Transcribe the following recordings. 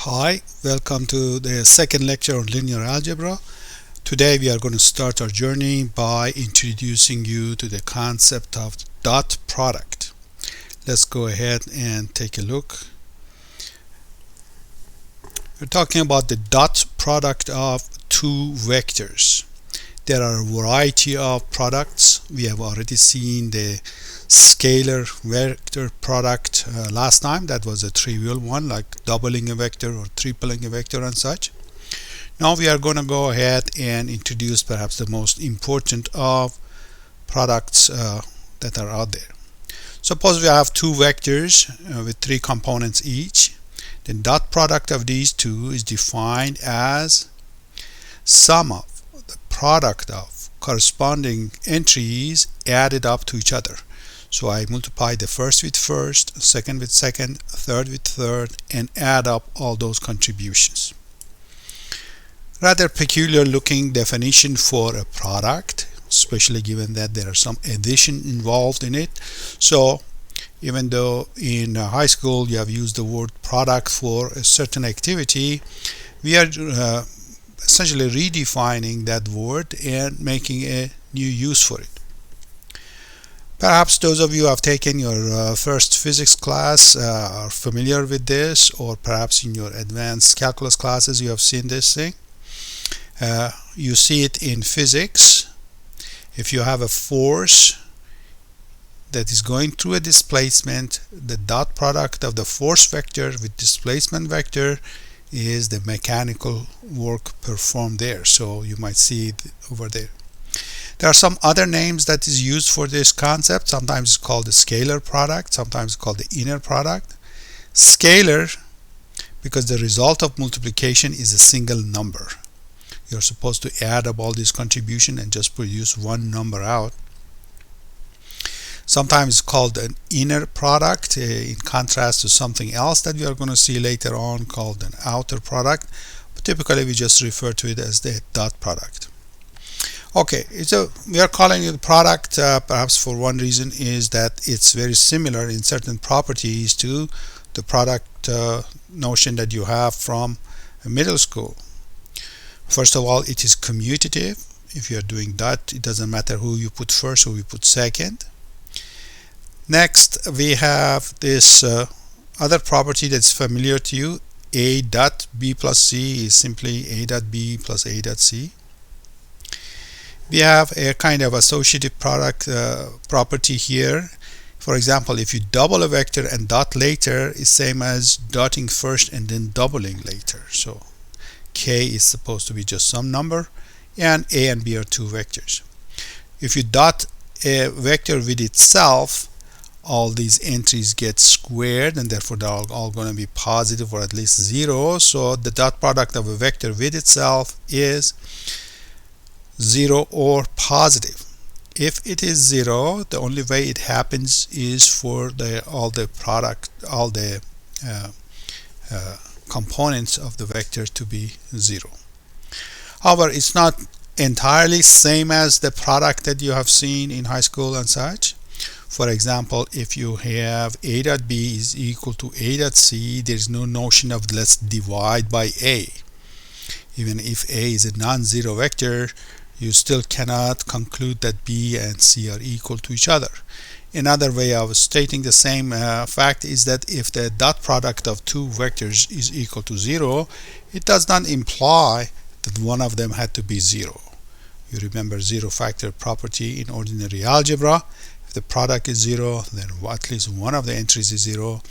Hi, welcome to the second lecture on linear algebra. Today we are going to start our journey by introducing you to the concept of dot product. Let's go ahead and take a look. We're talking about the dot product of two vectors. There are a variety of products. We have already seen the scalar vector product last time. That was a trivial one, like doubling a vector or tripling a vector and such. Now we are going to go ahead and introduce perhaps the most important of products that are out there. Suppose we have two vectors with three components each. The dot product of these two is defined as sum of the product of corresponding entries added up to each other. So I multiply the first with first, second with second, third with third, and add up all those contributions. Rather peculiar looking definition for a product, especially given that there are some addition involved in it. So even though in high school you have used the word product for a certain activity, we are essentially redefining that word and making a new use for it. Perhaps those of you who have taken your first physics class are familiar with this, or perhaps in your advanced calculus classes you have seen this thing. You see it in physics. If you have a force that is going through a displacement, the dot product of the force vector with displacement vector is the mechanical work performed there. So you might see it over there. There are some other names that is used for this concept. Sometimes it's called the scalar product, sometimes it's called the inner product. Scalar, because the result of multiplication is a single number. You're supposed to add up all these contributions and just produce one number out. Sometimes it's called an inner product in contrast to something else that we are going to see later on called an outer product. But typically we just refer to it as the dot product. Okay, we are calling it product perhaps for one reason is that it's very similar in certain properties to the product notion that you have from middle school. First of all, it is commutative. If you are doing dot, it doesn't matter who you put first or who you put second. Next, we have this other property that's familiar to you. A dot b plus c is simply a dot b plus a dot c. We have a kind of associative product property here. For example, if you double a vector and dot later, is same as dotting first and then doubling later. So k is supposed to be just some number, and a and b are two vectors. If you dot a vector with itself, all these entries get squared, and therefore they're all going to be positive or at least zero. So the dot product of a vector with itself is 0 or positive. If it is 0, the only way it happens is for all the components of the vector to be 0. However, it's not entirely same as the product that you have seen in high school and such. For example, if you have a dot b is equal to a dot c, there is no notion of let's divide by a. Even if a is a non-zero vector, you still cannot conclude that b and c are equal to each other. Another way of stating the same fact is that if the dot product of two vectors is equal to 0, it does not imply that one of them had to be 0. You remember zero factor property in ordinary algebra. If the product is 0, then at least one of the entries is 0.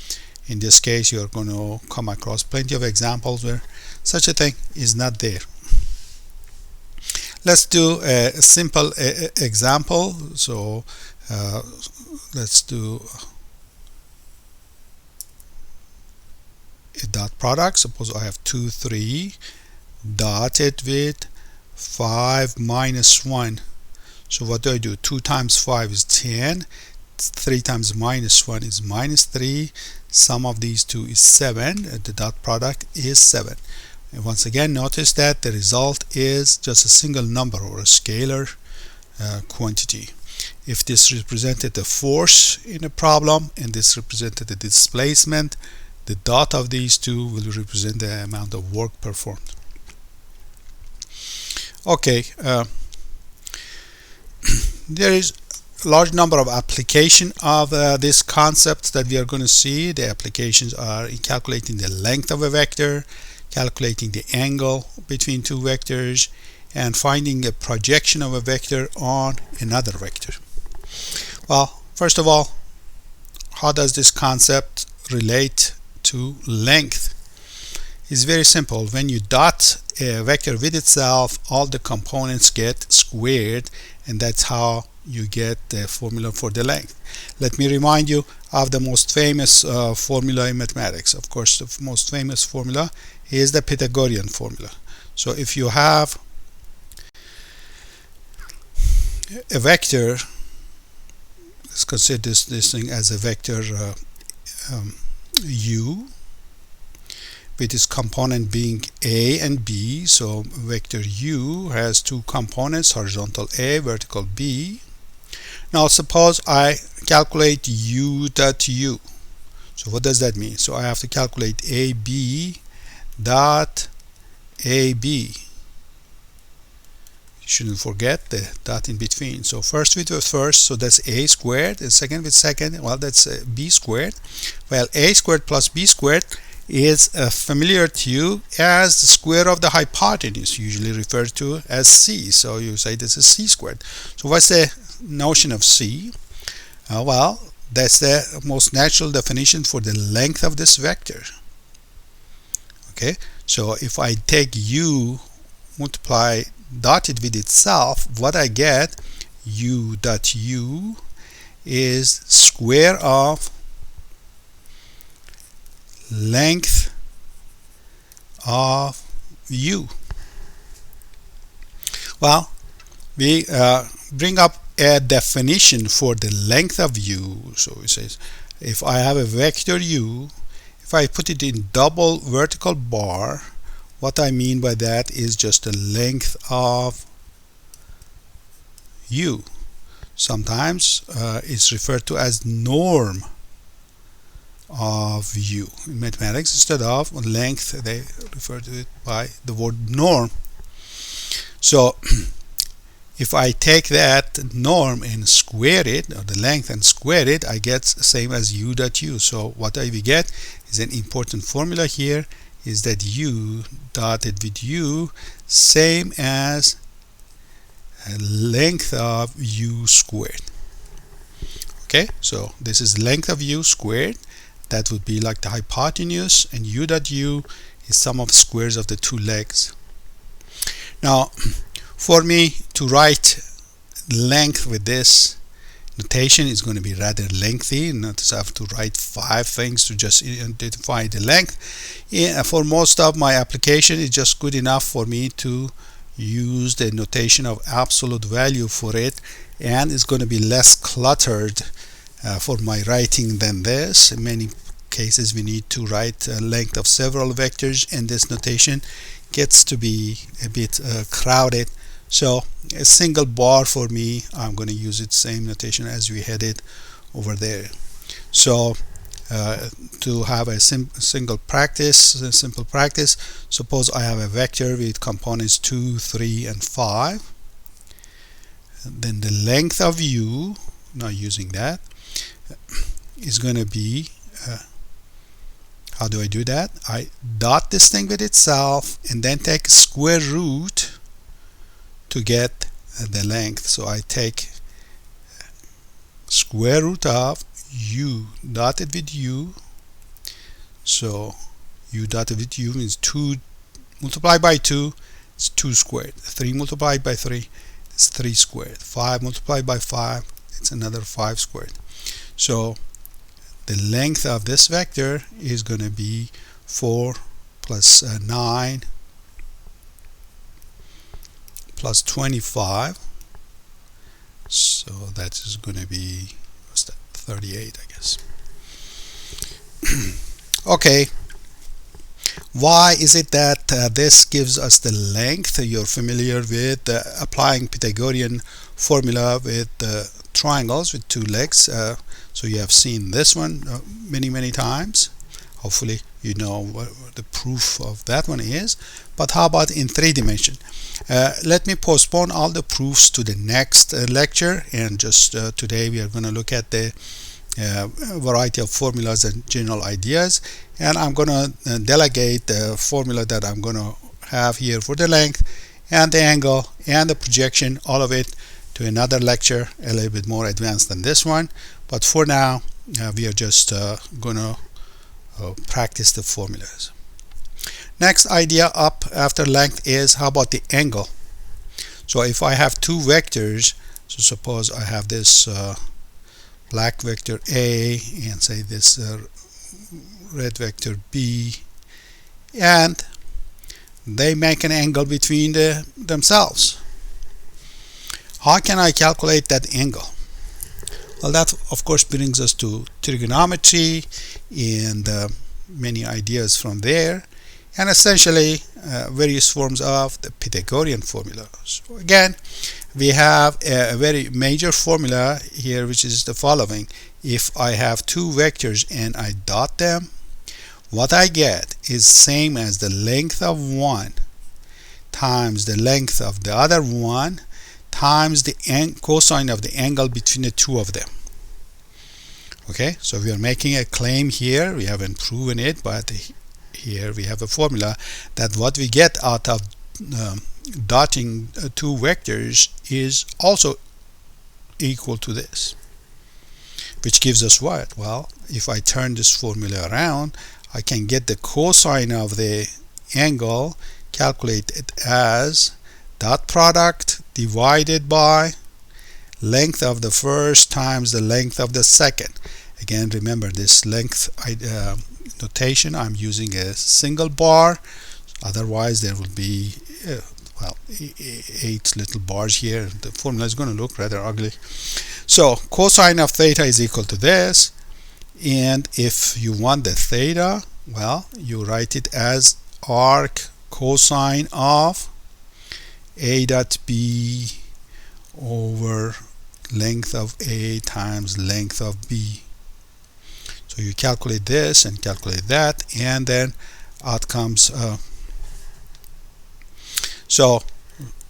In this case, you are going to come across plenty of examples where such a thing is not there. Let's do a simple example. So let's do a dot product. Suppose I have 2, 3 dotted with 5 minus 1. So what do I do? 2 times 5 is 10. 3 times minus 1 is minus 3. Sum of these two is 7. The dot product is 7. And once again, notice that the result is just a single number or a scalar quantity. If this represented the force in a problem and this represented the displacement, the dot of these two will represent the amount of work performed. Okay, there is a large number of applications of this concept that we are going to see. The applications are in calculating the length of a vector, calculating the angle between two vectors, and finding a projection of a vector on another vector. Well, first of all, how does this concept relate to length? It's very simple. When you dot a vector with itself, all the components get squared, and that's how you get the formula for the length. Let me remind you of the most famous formula in mathematics. Of course, the most famous formula is the Pythagorean formula. So if you have a vector, let's consider this thing as a vector u, with its component being a and b. So vector u has two components, horizontal a, vertical b. Now suppose I calculate u dot u. So what does that mean? So I have to calculate ab dot ab. You shouldn't forget the dot in between. So first with first, so that's a squared, and second with second, well, that's b squared. Well, a squared plus b squared is familiar to you as the square of the hypotenuse, usually referred to as c. So you say this is c squared. So what's the notion of c? Well, that's the most natural definition for the length of this vector. Okay, so if I take u, multiply, dot it with itself, what I get, u dot u, is square of length of u. Well, we bring up a definition for the length of u. So it says, if I have a vector u, if I put it in double vertical bar, what I mean by that is just the length of u. Sometimes it's referred to as norm of u. In mathematics, instead of length, they refer to it by the word norm. So if I take that norm and square it, or the length, and square it, I get the same as u dot u. So what we get is an important formula here, is that u dotted with u, same as length of u squared. Okay, so this is length of u squared. That would be like the hypotenuse, and u dot u is sum of squares of the two legs. Now, for me to write length with this notation is going to be rather lengthy. Notice I have to write 5 things to just identify the length. For most of my application, it's just good enough for me to use the notation of absolute value for it, and it's going to be less cluttered for my writing than this. In many cases, we need to write a length of several vectors, and this notation gets to be a bit crowded. So a single bar for me, I'm going to use it same notation as we had it over there. So to have a simple practice, suppose I have a vector with components 2, 3, and 5. Then the length of u, not using that, is going to be, how do I do that? I dot this thing with itself and then take square root to get the length. So I take square root of u dotted with u. So u dotted with u means 2 multiplied by 2, it's 2 squared. 3 multiplied by 3, it's 3 squared. 5 multiplied by 5, it's another 5 squared. So the length of this vector is going to be 4 plus 9 plus 25. So that is going to be, what's that, 38, I guess. Okay, why is it that this gives us the length? You're familiar with applying Pythagorean formula with triangles with 2 legs. So you have seen this one many times. Hopefully you know what the proof of that one is. But how about in 3 dimension? Let me postpone all the proofs to the next lecture, and just today we are going to look at the variety of formulas and general ideas, and I'm going to delegate the formula that I'm going to have here for the length and the angle and the projection, all of it, to another lecture a little bit more advanced than this one. But for now we are just going to practice the formulas. Next idea up after length is, how about the angle? So if I have two vectors, so suppose I have this black vector A and say this red vector B, and they make an angle between themselves. How can I calculate that angle? Well, that of course brings us to trigonometry and many ideas from there, and essentially various forms of the Pythagorean formulas. So again, we have a very major formula here, which is the following. If I have two vectors and I dot them, what I get is same as the length of one times the length of the other one times the cosine of the angle between the two of them. Okay, so we are making a claim here. We haven't proven it, but here we have a formula that what we get out of dotting two vectors is also equal to this, which gives us what? Well, if I turn this formula around, I can get the cosine of the angle calculated as dot product divided by length of the first times the length of the second. Again, remember this length notation, I'm using a single bar, otherwise there will be 8 little bars here. The formula is going to look rather ugly. So cosine of theta is equal to this, and if you want the theta, well, you write it as arc cosine of A dot B over length of A times length of B. So you calculate this and calculate that, and then out comes so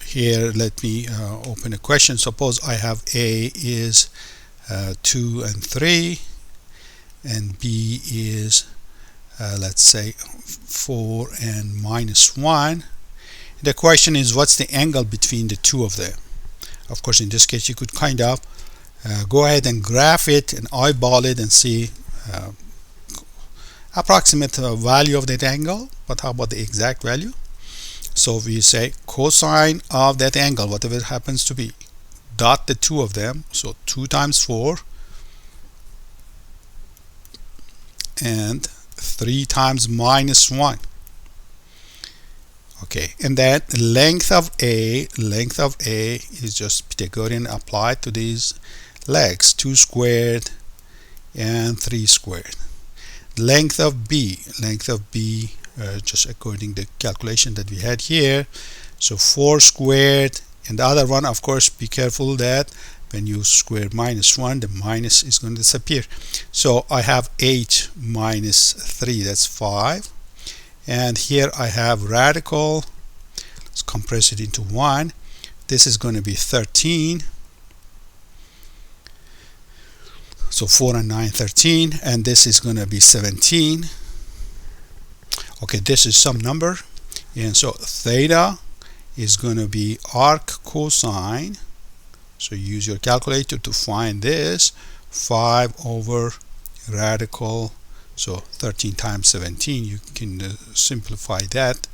here let me open a question. Suppose I have A is 2 and 3 and B is let's say 4 and minus 1. The question is, what's the angle between the two of them? Of course, in this case you could kind of go ahead and graph it and eyeball it and see approximate value of that angle, but how about the exact value? So we say cosine of that angle, whatever it happens to be, dot the two of them, so 2 times 4 and 3 times minus 1. Okay, and then length of A is just Pythagorean applied to these legs, 2 squared and 3 squared. Length of B just according to the calculation that we had here, so 4 squared, and the other one, of course, be careful that when you square minus 1, the minus is going to disappear. So I have 8 minus 3, that's 5. And here I have radical, let's compress it into 1. This is going to be 13. So 4 and 9, 13. And this is going to be 17. Okay, this is some number. And so theta is going to be arc cosine. So use your calculator to find this. 5 over radical. So 13 times 17, you can simplify that.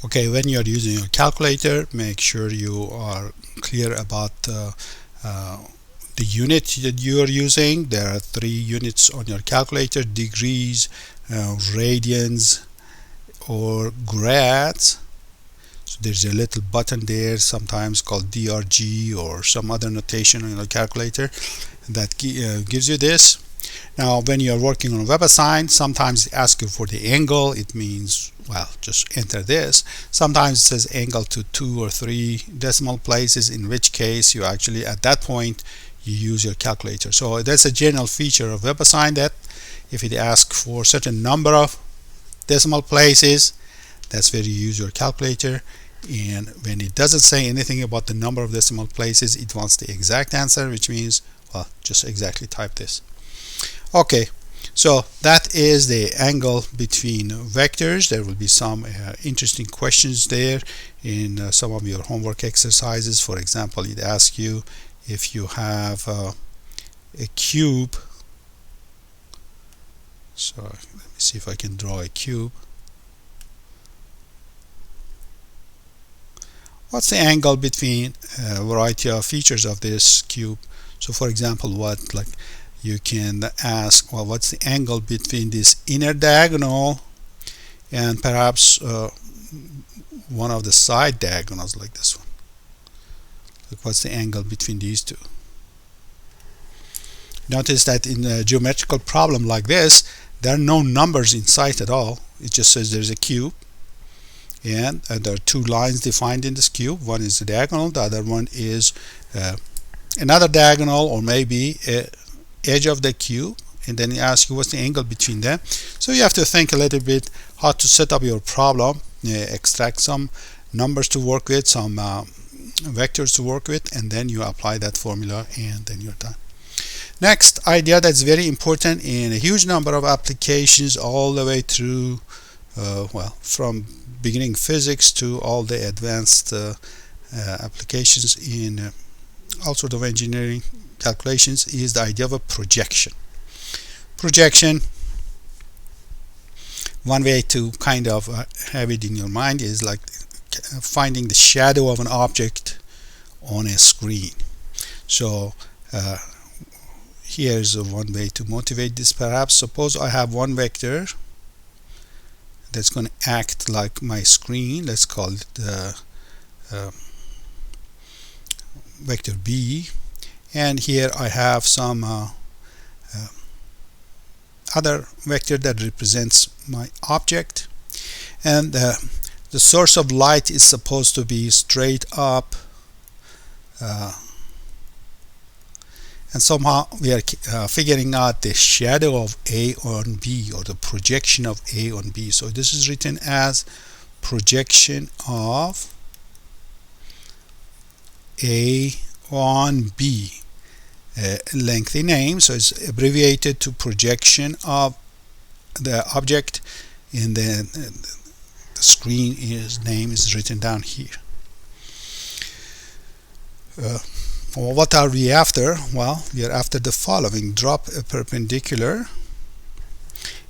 Okay, when you are using your calculator, make sure you are clear about the unit that you are using. There are 3 units on your calculator: degrees, radians, or grads. So there's a little button there, sometimes called DRG or some other notation on your calculator, that gives you this. Now when you're working on WebAssign, sometimes it asks you for the angle. It means, well, just enter this. Sometimes it says angle to 2 or 3 decimal places, in which case you actually at that point you use your calculator. So that's a general feature of WebAssign, that if it asks for a certain number of decimal places, that's where you use your calculator. And when it doesn't say anything about the number of decimal places, it wants the exact answer, which means, well, just exactly type this. Okay, so that is the angle between vectors. There will be some interesting questions there in some of your homework exercises. For example, it asks you if you have a cube. So let me see if I can draw a cube. What's the angle between a variety of features of this cube? So for example, you can ask, well, what's the angle between this inner diagonal and perhaps one of the side diagonals, like this one? Look, what's the angle between these two? Notice that in a geometrical problem like this, there are no numbers in sight at all. It just says there's a cube, and there are two lines defined in this cube. One is the diagonal, the other one is another diagonal, or maybe a edge of the cube, and then you ask you what's the angle between them. So you have to think a little bit how to set up your problem, extract some numbers to work with, some vectors to work with, and then you apply that formula, and then you're done. Next idea that's very important in a huge number of applications, all the way through well, from beginning physics to all the advanced applications in all sorts of engineering calculations, is the idea of a projection. Projection, one way to kind of have it in your mind is like finding the shadow of an object on a screen. So here's one way to motivate this. Perhaps suppose I have one vector that's going to act like my screen. Let's call it vector B, and here I have some other vector that represents my object, and the source of light is supposed to be straight up, and somehow we are figuring out the shadow of A on B, or the projection of A on B. So this is written as projection of A on B. Lengthy name, so it's abbreviated to projection of the object, and then the screen name is written down here. What are we after? Well, we are after the following: drop a perpendicular,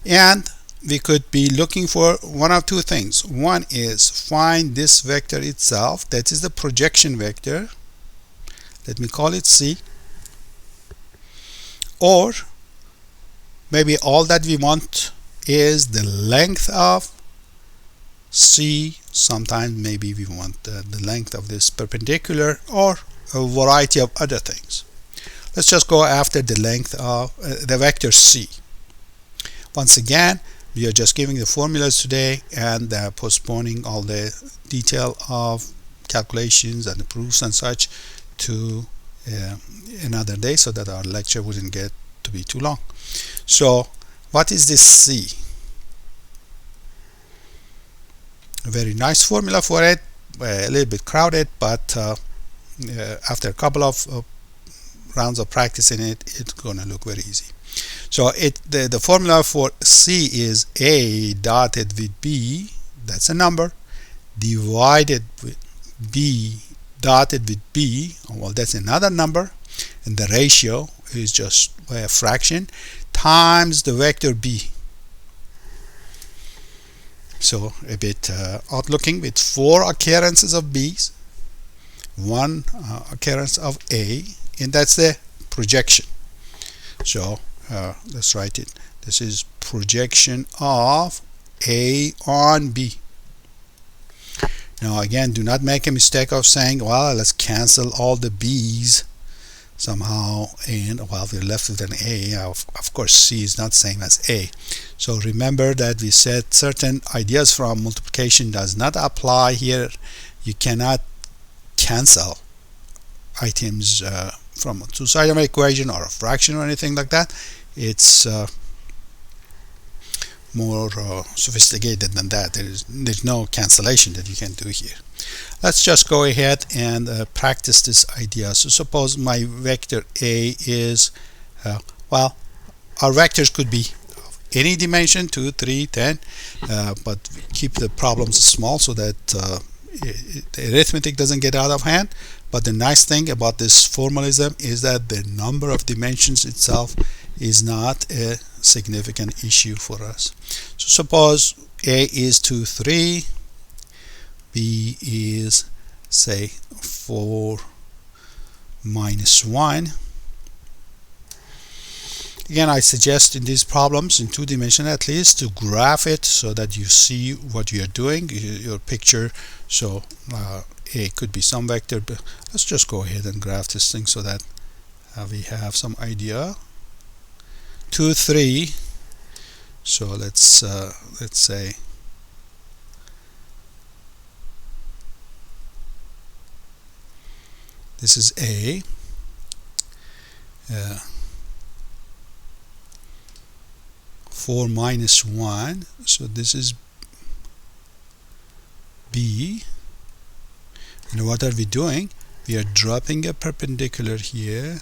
and we could be looking for one of two things. One is find this vector itself, that is the projection vector. Let me call it C. Or maybe all that we want is the length of C. Sometimes maybe we want the length of this perpendicular, or a variety of other things. Let's just go after the length of the vector C. Once again, we are just giving the formulas today and postponing all the detail of calculations and the proofs and such to another day, so that our lecture wouldn't get to be too long. So what is this C? A very nice formula for it, a little bit crowded, but after a couple of rounds of practice in it, it's going to look very easy. So the formula for C is A dotted with B, that's a number, divided with B dotted with B, well, that's another number, and the ratio is just a fraction, times the vector B. So a bit odd looking, with 4 occurrences of B's, 1 occurrence of A, and that's the projection. So let's write it. This is projection of A on B. Now again, do not make a mistake of saying, well, let's cancel all the B's somehow, and well, we're left with an A. Of course, C is not same as A. So remember that we said certain ideas from multiplication does not apply here. You cannot cancel items from a two-sided of an equation or a fraction or anything like that. It's more sophisticated than that. There's no cancellation that you can do here. Let's just go ahead and practice this idea. So suppose my vector A is well, our vectors could be any dimension, 2, 3, 10, but keep the problems small so that the arithmetic doesn't get out of hand. But the nice thing about this formalism is that the number of dimensions itself is not a significant issue for us. So suppose A is 2, 3, B is say 4 minus 1. Again, I suggest in these problems in 2 dimensions at least to graph it so that you see what you are doing, your picture. So A could be some vector, but let's just go ahead and graph this thing so that we have some idea. 2, 3. So let's say this is A. 4 minus 1, so this is B. And what are we doing? We are dropping a perpendicular here.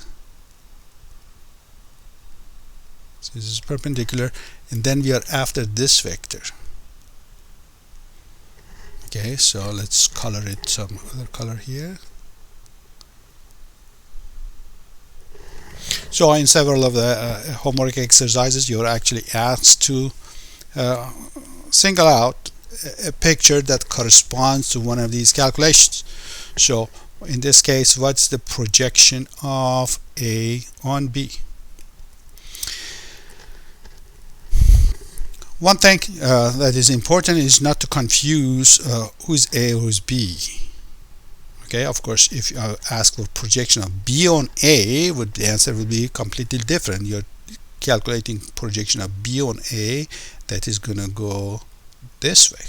So this is perpendicular, and then we are after this vector. Okay, so let's color it some other color here. So in several of the homework exercises, you're actually asked to single out a picture that corresponds to one of these calculations. So in this case, what's the projection of A on B? One thing that is important is not to confuse who's A, who's B. Okay, of course, if you ask for projection of B on A, the answer will be completely different. You're calculating projection of B on A, that is going to go this way.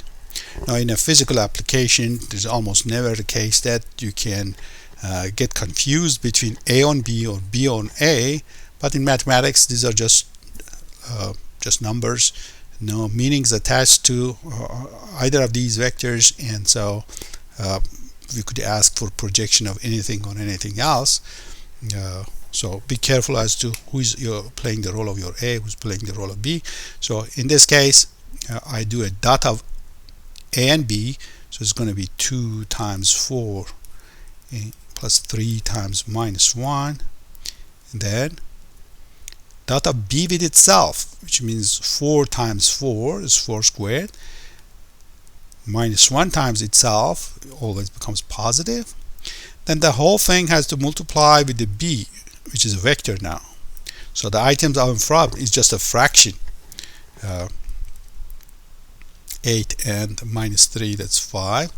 Now, in a physical application, there's almost never the case that you can get confused between A on B or B on A. But in mathematics, these are just numbers, no meanings attached to either of these vectors, and so we could ask for projection of anything on anything else. So be careful as to who's playing the role of your A, who's playing the role of B. So in this case, I do a dot of A and B, so it's going to be 2 times 4 plus 3 times minus 1, and then dot of B with itself, which means 4 times 4 is 4 squared, minus 1 times itself always becomes positive. Then the whole thing has to multiply with the B, which is a vector now. So the items out in front is just a fraction. 8 and minus 3, that's 5,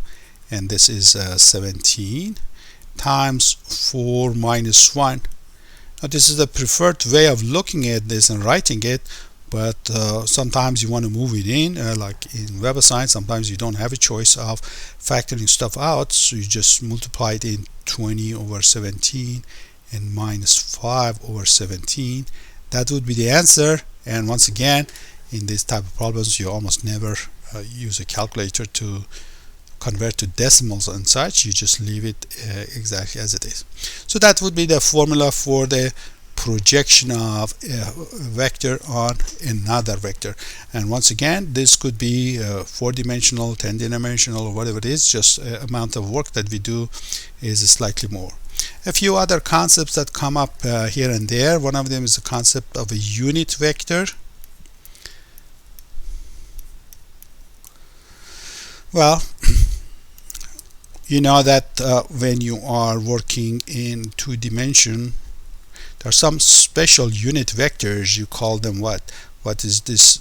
and this is 17 times 4 minus 1. Now this is the preferred way of looking at this and writing it, but sometimes you want to move it in, like in web science. Sometimes you don't have a choice of factoring stuff out, so you just multiply it in 20 over 17 and minus 5 over 17. That would be the answer. And once again, in this type of problems, you almost never use a calculator to convert to decimals and such. You just leave it exactly as it is. So that would be the formula for the projection of a vector on another vector. And once again, this could be 4-dimensional, 10-dimensional, or whatever it is. Just amount of work that we do is slightly more. A few other concepts that come up here and there. One of them is the concept of a unit vector. Well, you know that when you are working in 2-dimension, there are some special unit vectors. You call them what? What is this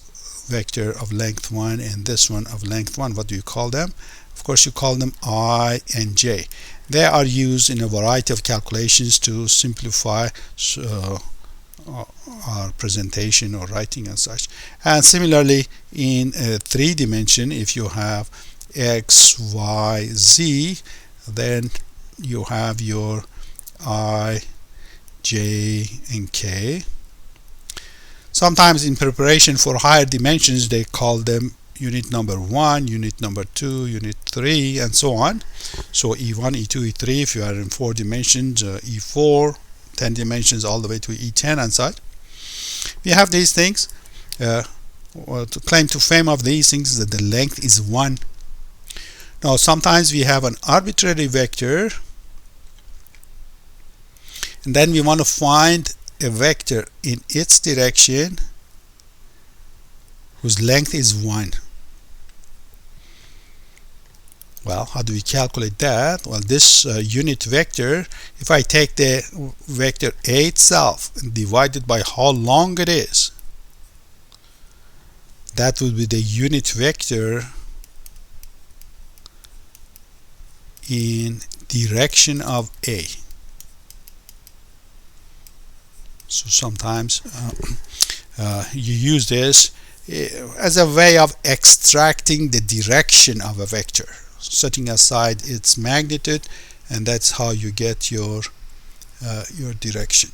vector of length 1 and this one of length 1? What do you call them? Of course, you call them I and j. They are used in a variety of calculations to simplify our presentation or writing and such. And similarly, in a 3-dimension, if you have x, y, z, then you have your I, j, and k. Sometimes in preparation for higher dimensions, they call them unit number 1, unit number 2, unit 3, and so on. So E1, E2, E3, if you are in 4 dimensions, E4, 10 dimensions, all the way to E10 and such. We have these things. To claim to fame of these things is that the length is 1. Now sometimes we have an arbitrary vector, and then we want to find a vector in its direction whose length is 1. Well, how do we calculate that? Well, this unit vector, if I take the vector A itself and divide it by how long it is, that would be the unit vector in direction of A. So sometimes you use this as a way of extracting the direction of a vector, setting aside its magnitude, and that's how you get your direction.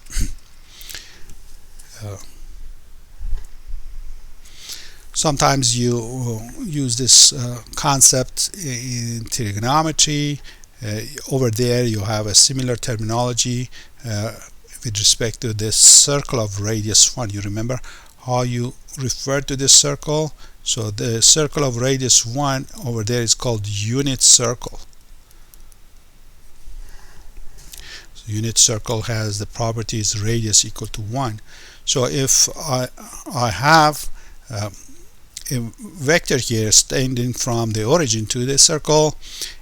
Sometimes you use this concept in trigonometry. Over there you have a similar terminology with respect to this circle of radius 1. You remember how you refer to this circle? So the circle of radius 1 over there is called unit circle. So unit circle has the properties radius equal to 1. So if I have a vector here extending from the origin to the circle,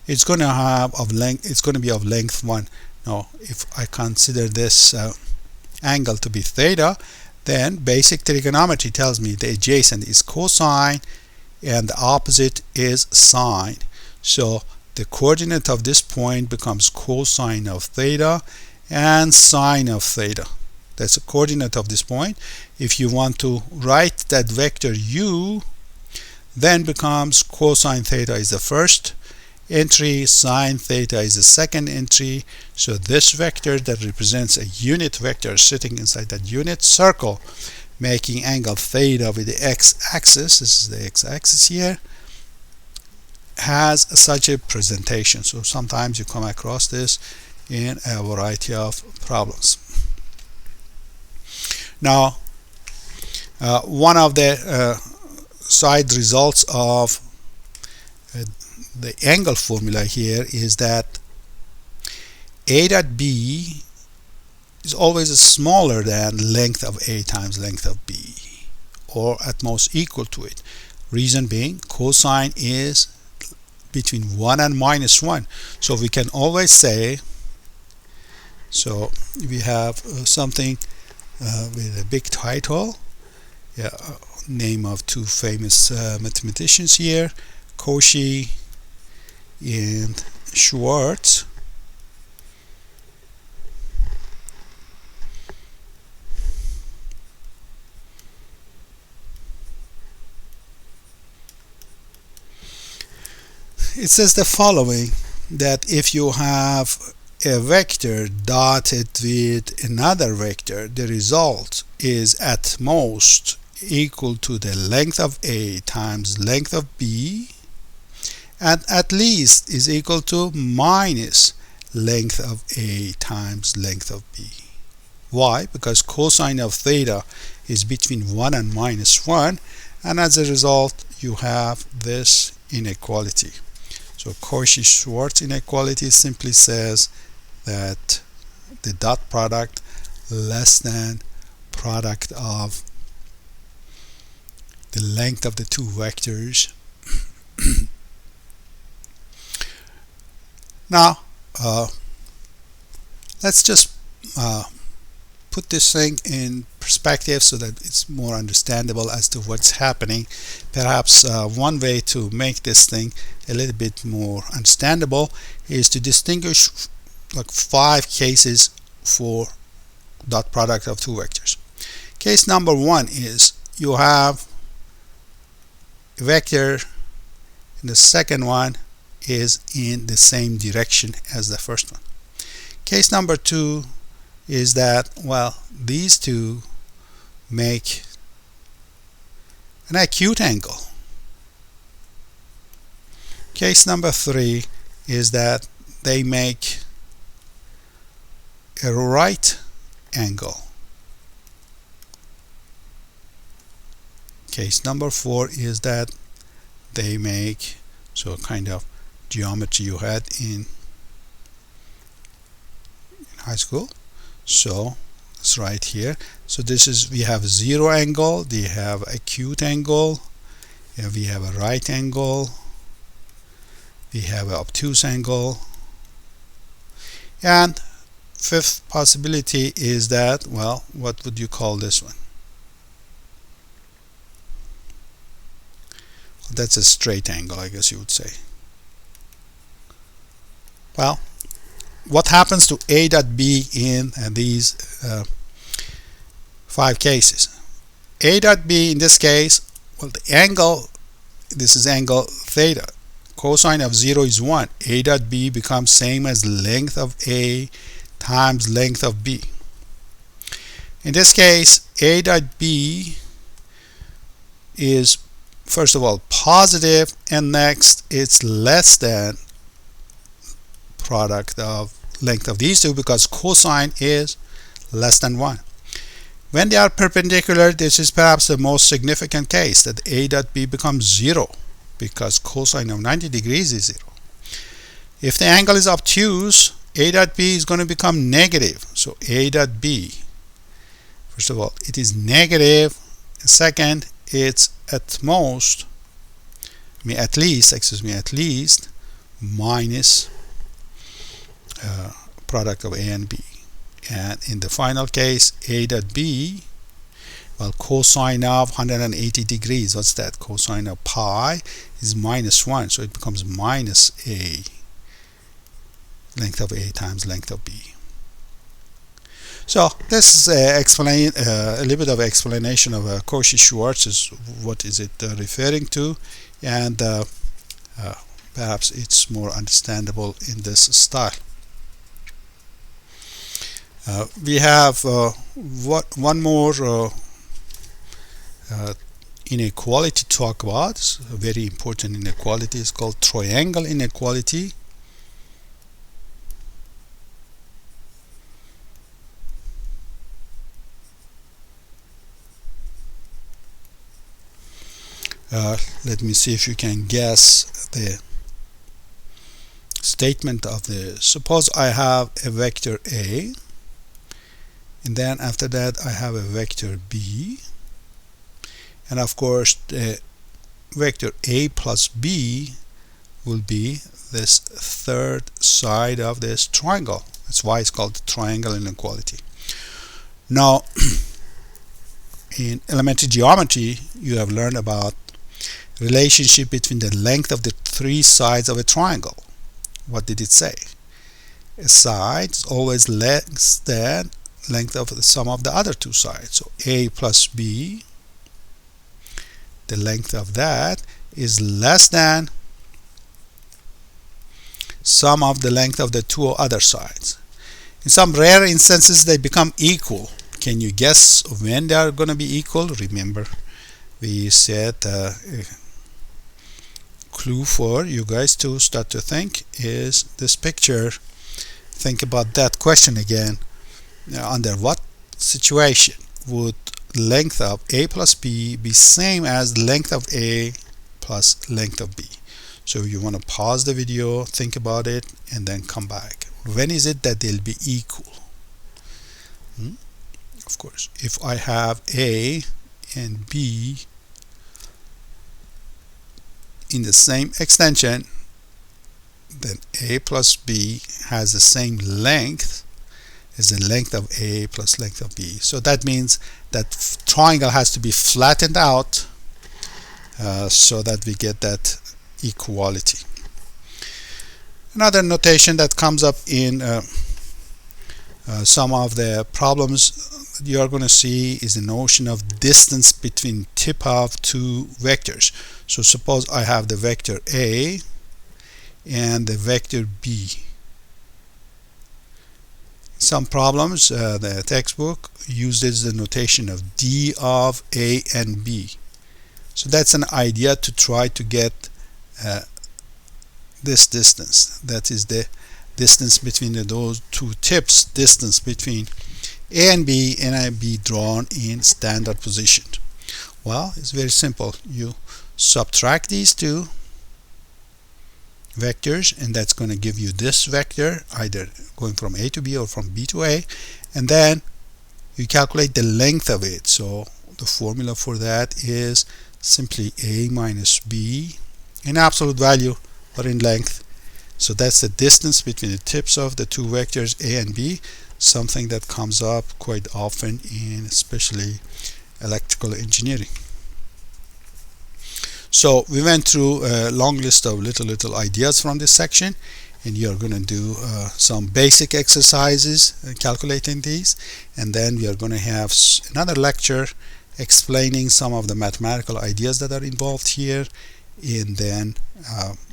it's going to have of length. It's going to be of length 1. Now, if I consider this angle to be theta, then basic trigonometry tells me the adjacent is cosine and the opposite is sine. So the coordinate of this point becomes cosine of theta and sine of theta. That's the coordinate of this point. If you want to write that vector u, then becomes cosine theta is the first entry, sine theta is the second entry. So this vector that represents a unit vector sitting inside that unit circle, making angle theta with the x-axis, this is the x-axis here, has such a presentation. So sometimes you come across this in a variety of problems. Now, one of the side results of the angle formula here is that A dot B is always smaller than length of A times length of B, or at most equal to it. Reason being, cosine is between 1 and minus 1. So we can always say, so we have something with a big title, name of two famous mathematicians here, Cauchy and Schwarz. It says the following, that if you have a vector dotted with another vector, the result is at most equal to the length of A times length of B, and at least is equal to minus length of A times length of B. Why? Because cosine of theta is between 1 and minus 1, and as a result you have this inequality. So Cauchy-Shwarz inequality simply says that the dot product less than product of the length of the two vectors. Now let's just put this thing in perspective so that it's more understandable as to what's happening. Perhaps one way to make this thing a little bit more understandable is to distinguish like 5 cases for dot product of 2 vectors. Case number 1 is you have a vector and the second one is in the same direction as the first one. Case number 2 is that, well, these two make an acute angle. Case number 3 is that they make a right angle. Case number 4 is that they make, so kind of geometry you had in high school. So it's right here. So this is, we have 0 angle, we have acute angle, we have a right angle, we have an obtuse angle, and 5th possibility is that, well, what would you call this one? That's a straight angle, I guess you would say. Well, what happens to A dot B in these 5 cases? A dot B in this case, well, the angle, this is angle theta. Cosine of 0 is 1. A dot B becomes same as length of A times length of B. In this case, A dot B is first of all positive, and next it's less than product of length of these two because cosine is less than 1. When they are perpendicular, this is perhaps the most significant case, that A dot B becomes 0 because cosine of 90 degrees is 0. If the angle is obtuse, A dot B is going to become negative. So A dot B, first of all, it is negative. Second, it's at least minus product of A and B. And in the final case, A dot B, well, cosine of 180 degrees, what's that? Cosine of pi is minus 1, so it becomes minus A, length of A times length of B. So this is a little bit of explanation of Cauchy-Shwarz, is what is it referring to, and perhaps it's more understandable in this style. We have one more inequality to talk about. It's a very important inequality. It's called triangle inequality. Let me see if you can guess the statement of the. Suppose I have a vector A, and then after that I have a vector B, and of course the vector A plus B will be this third side of this triangle. That's why it's called triangle inequality. Now in elementary geometry you have learned about relationship between the length of the 3 sides of a triangle. What did it say? A side is always less than length of the sum of the other 2 sides. So A plus B, the length of that is less than sum of the length of the 2 other sides. In some rare instances they become equal. Can you guess when they are going to be equal? Remember, we said clue for you guys to start to think is this picture. Think about that question again. Under what situation would length of A plus B be same as length of A plus length of B? So you want to pause the video, think about it, and then come back. When is it that they'll be equal? Of course, if I have A and B in the same extension, then A plus B has the same length is the length of A plus length of B. So that means that triangle has to be flattened out so that we get that equality. Another notation that comes up in some of the problems that you are going to see is the notion of distance between tip of two vectors. So suppose I have the vector A and the vector B. Some problems, the textbook uses the notation of d of A and B. So that's an idea to try to get this distance. That is the distance between those two tips, distance between A and B, and be drawn in standard position. Well, it's very simple. You subtract these two vectors, and that's going to give you this vector, either going from A to B or from B to A, and then you calculate the length of it. So the formula for that is simply A minus B in absolute value or in length. So that's the distance between the tips of the two vectors A and B, something that comes up quite often in especially electrical engineering. So we went through a long list of little ideas from this section, and you're going to do some basic exercises calculating these, and then we are going to have another lecture explaining some of the mathematical ideas that are involved here, and then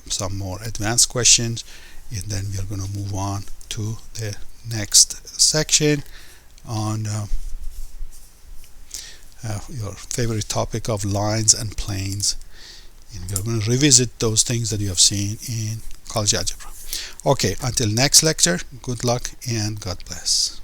some more advanced questions, and then we are going to move on to the next section on your favorite topic of lines and planes. And we are going to revisit those things that you have seen in college algebra. Okay, until next lecture, good luck and God bless.